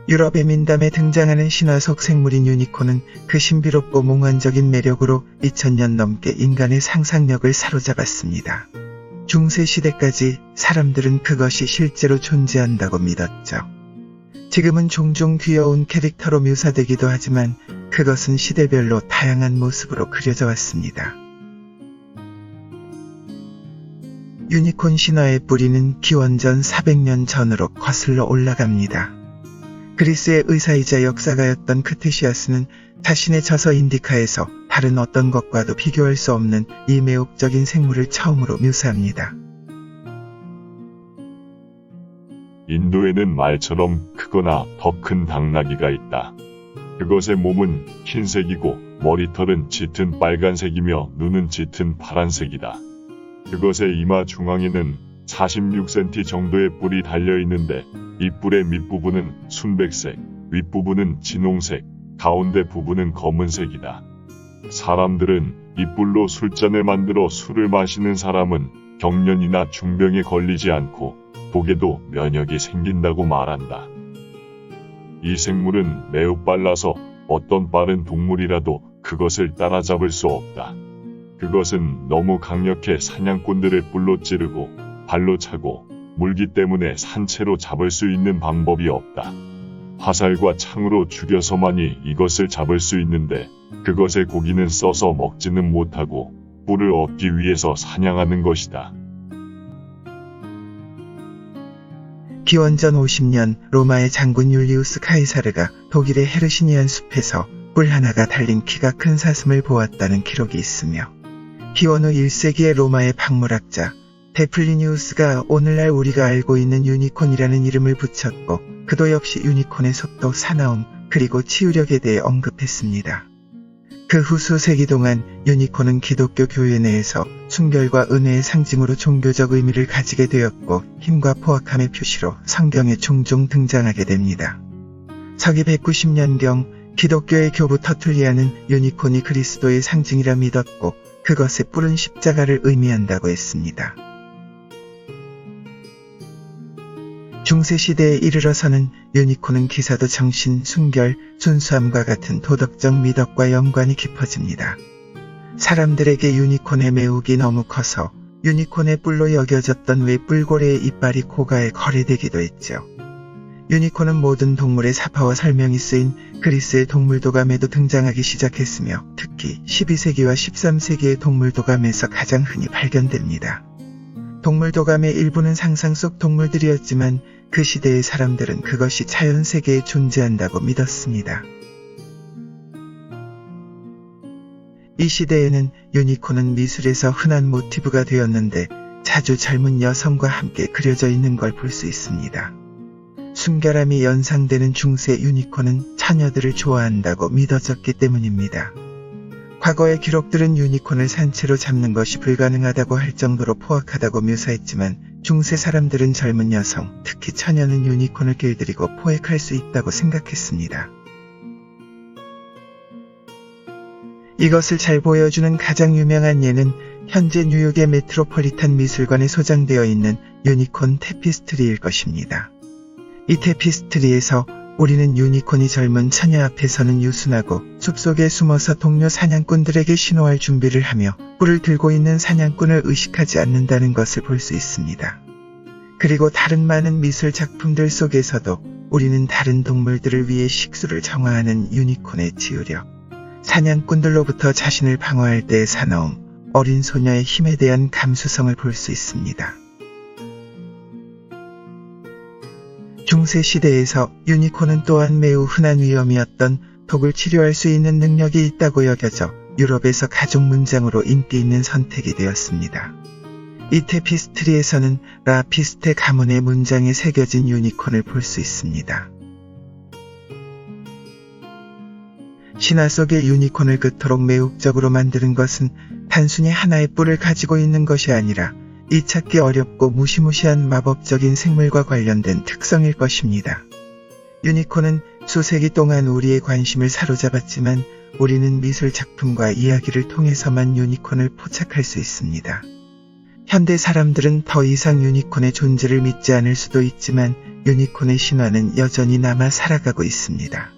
유럽의 민담에 등장하는 신화 속 생물인 유니콘은 그 신비롭고 몽환적인 매력으로 2000년 넘게 인간의 상상력을 사로잡았습니다. 중세시대까지 사람들은 그것이 실제로 존재한다고 믿었죠. 지금은 종종 귀여운 캐릭터로 묘사되기도 하지만 그것은 시대별로 다양한 모습으로 그려져 왔습니다. 유니콘 신화의 뿌리는 기원전 400년 전으로 거슬러 올라갑니다. 그리스의 의사이자 역사가였던 크테시아스는 자신의 저서 인디카에서 다른 어떤 것과도 비교할 수 없는 이 매혹적인 생물을 처음으로 묘사합니다. 인도에는 말처럼 크거나 더 큰 당나귀가 있다. 그것의 몸은 흰색이고 머리털은 짙은 빨간색이며 눈은 짙은 파란색이다. 그것의 이마 중앙에는 46cm 정도의 뿔이 달려있는데 이 뿔의 밑부분은 순백색, 윗부분은 진홍색, 가운데 부분은 검은색이다. 사람들은 이 뿔로 술잔을 만들어 술을 마시는 사람은 경련이나 중병에 걸리지 않고 독에도 면역이 생긴다고 말한다. 이 생물은 매우 빨라서 어떤 빠른 동물이라도 그것을 따라잡을 수 없다. 그것은 너무 강력해 사냥꾼들을 뿔로 찌르고 발로 차고 물기 때문에 산채로 잡을 수 있는 방법이 없다. 화살과 창으로 죽여서만이 이것을 잡을 수 있는데 그것의 고기는 써서 먹지는 못하고 뿔을 얻기 위해서 사냥하는 것이다. 기원전 50년 로마의 장군 율리우스 카이사르가 독일의 헤르시니안 숲에서 뿔 하나가 달린 키가 큰 사슴을 보았다는 기록이 있으며 기원 후 1세기의 로마의 박물학자 데플리니우스가 오늘날 우리가 알고 있는 유니콘이라는 이름을 붙였고 그도 역시 유니콘의 속도, 사나움, 그리고 치유력에 대해 언급했습니다. 그 후 수세기 동안 유니콘은 기독교 교회 내에서 순결과 은혜의 상징으로 종교적 의미를 가지게 되었고 힘과 포악함의 표시로 성경에 종종 등장하게 됩니다. 서기 190년경 기독교의 교부 터툴리아는 유니콘이 그리스도의 상징이라 믿었고 그것의 뿔은 십자가를 의미한다고 했습니다. 중세시대에 이르러서는 유니콘은 기사도 정신, 순결, 순수함과 같은 도덕적 미덕과 연관이 깊어집니다. 사람들에게 유니콘의 매혹이 너무 커서 유니콘의 뿔로 여겨졌던 외 뿔고래의 이빨이 고가에 거래되기도 했죠. 유니콘은 모든 동물의 사파와 설명이 쓰인 그리스의 동물도감에도 등장하기 시작했으며 특히 12세기와 13세기의 동물도감에서 가장 흔히 발견됩니다. 동물도감의 일부는 상상 속 동물들이었지만 그 시대의 사람들은 그것이 자연세계에 존재한다고 믿었습니다. 이 시대에는 유니콘은 미술에서 흔한 모티브가 되었는데 자주 젊은 여성과 함께 그려져 있는 걸 볼 수 있습니다. 순결함이 연상되는 중세 유니콘은 처녀들을 좋아한다고 믿어졌기 때문입니다. 과거의 기록들은 유니콘을 산채로 잡는 것이 불가능하다고 할 정도로 포악하다고 묘사했지만 중세 사람들은 젊은 여성, 특히 처녀는 유니콘을 길들이고 포획할 수 있다고 생각했습니다. 이것을 잘 보여주는 가장 유명한 예는 현재 뉴욕의 메트로폴리탄 미술관에 소장되어 있는 유니콘 테피스트리일 것입니다. 이 테피스트리에서 우리는 유니콘이 젊은 처녀 앞에서는 유순하고 숲속에 숨어서 동료 사냥꾼들에게 신호할 준비를 하며 뿔을 들고 있는 사냥꾼을 의식하지 않는다는 것을 볼 수 있습니다. 그리고 다른 많은 미술 작품들 속에서도 우리는 다른 동물들을 위해 식수를 정화하는 유니콘의 치유력, 사냥꾼들로부터 자신을 방어할 때의 사나움, 어린 소녀의 힘에 대한 감수성을 볼 수 있습니다. 중세시대에서 유니콘은 또한 매우 흔한 위험이었던 독을 치료할 수 있는 능력이 있다고 여겨져 유럽에서 가족 문장으로 인기 있는 선택이 되었습니다. 이 테피스트리에서는 라피스테 가문의 문장에 새겨진 유니콘을 볼 수 있습니다. 신화 속의 유니콘을 그토록 매혹적으로 만드는 것은 단순히 하나의 뿔을 가지고 있는 것이 아니라 이 찾기 어렵고 무시무시한 마법적인 생물과 관련된 특성일 것입니다. 유니콘은 수세기 동안 우리의 관심을 사로잡았지만 우리는 미술 작품과 이야기를 통해서만 유니콘을 포착할 수 있습니다. 현대 사람들은 더 이상 유니콘의 존재를 믿지 않을 수도 있지만 유니콘의 신화는 여전히 남아 살아가고 있습니다.